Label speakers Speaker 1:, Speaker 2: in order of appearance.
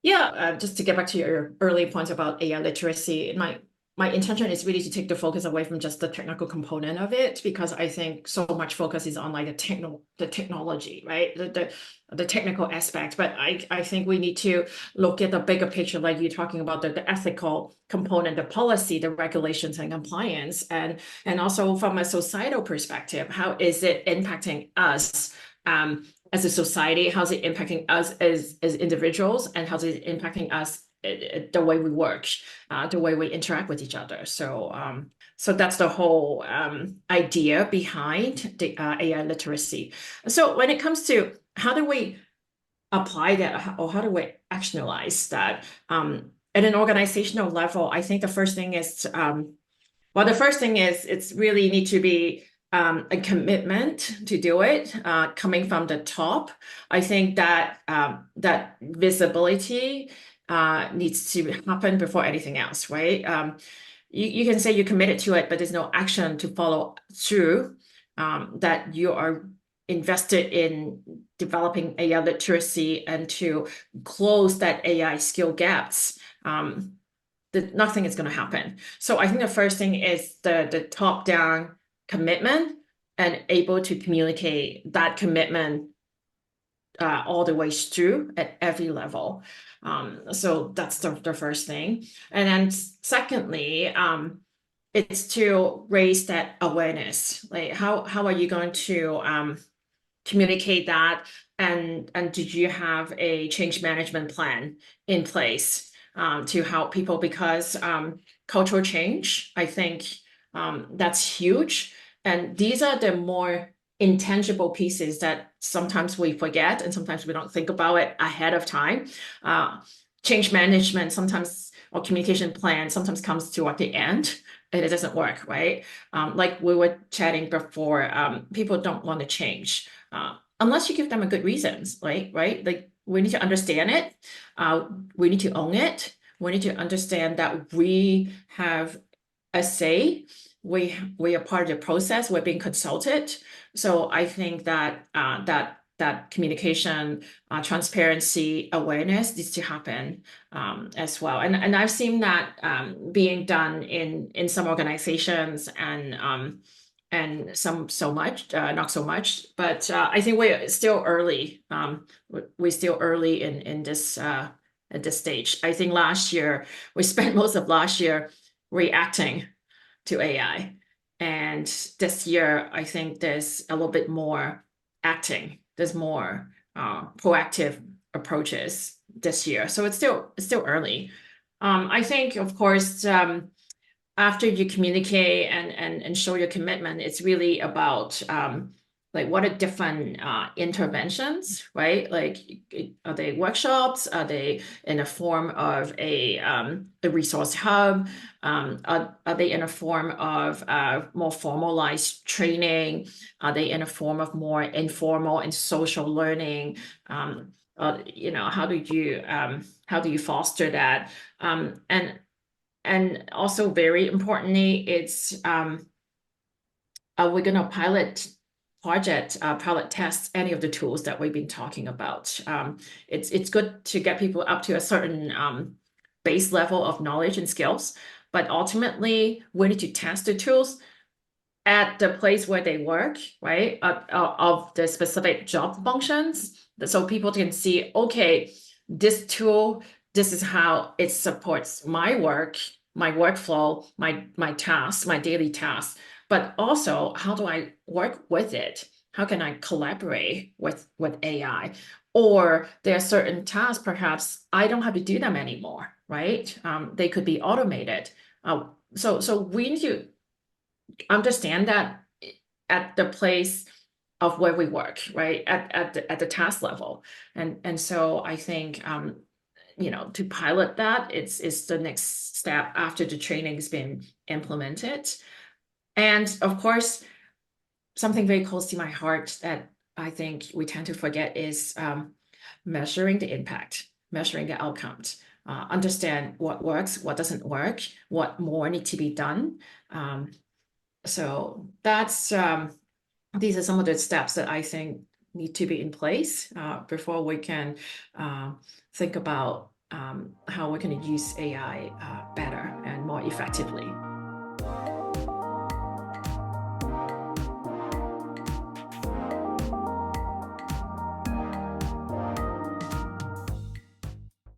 Speaker 1: Yeah, just to get back to your early points about AI literacy, my intention is really to take the focus away from just the technical component of it, because I think so much focus is on like the technology, right? The technical aspect. But I think we need to look at the bigger picture, like you're talking about the ethical component, the policy, the regulations and compliance, and also from a societal perspective, how is it impacting us? As a society, how's it impacting us as individuals, and how's it impacting us the way we work, the way we interact with each other. So that's the whole idea behind the AI literacy. So when it comes to how do we apply that, or how do we actionalize that at an organizational level, I think the first thing is the first thing is it's really need to be a commitment to do it coming from the top. I think that that visibility needs to happen before anything else, right? You can say you're committed to it, but there's no action to follow through, that you are invested in developing AI literacy and to close that AI skill gaps. Nothing is going to happen. So I think the first thing is the top down commitment and able to communicate that commitment all the way through at every level. So that's the first thing. And then secondly, it's to raise that awareness. Like how are you going to communicate that? And did you have a change management plan in place to help people? Because cultural change, I think that's huge. And these are the more intangible pieces that sometimes we forget and sometimes we don't think about it ahead of time. Change management sometimes, or communication plan sometimes comes to at the end and it doesn't work, right? Like we were chatting before, people don't want to change unless you give them a good reasons, right? Like we need to understand it. We need to own it. We need to understand that we have a say. We are part of the process. We're being consulted. So I think that that communication, transparency, awareness needs to happen as well. And I've seen that being done in some organizations and some so much, not so much. But I think we're still early. We're still early in this at this stage. I think last year we spent most of last year reacting to AI, and this year I think there's a little bit more acting. There's more proactive approaches this year. So it's still early. I think, of course, after you communicate and show your commitment, it's really about like what are different interventions, right? Like are they workshops? Are they in a form of a resource hub? Are they in a form of more formalized training? Are they in a form of more informal and social learning? How do you foster that? And also very importantly, it's we're going to pilot test any of the tools that we've been talking about. It's good to get people up to a certain base level of knowledge and skills, but ultimately we need to test the tools at the place where they work, right? Of the specific job functions, so people can see, okay, this tool, this is how it supports my work, my workflow, my tasks, my daily tasks. But also, how do I work with it? How can I collaborate with AI? Or there are certain tasks, perhaps I don't have to do them anymore, right? They could be automated. So we need to understand that at the place of where we work, right? At the task level. And so I think to pilot that, it's the next step after the training's been implemented. And of course, something very close to my heart that I think we tend to forget is measuring the impact, measuring the outcomes, understand what works, what doesn't work, what more need to be done. So that's these are some of the steps that I think need to be in place before we can think about how we're going to use AI better and more effectively.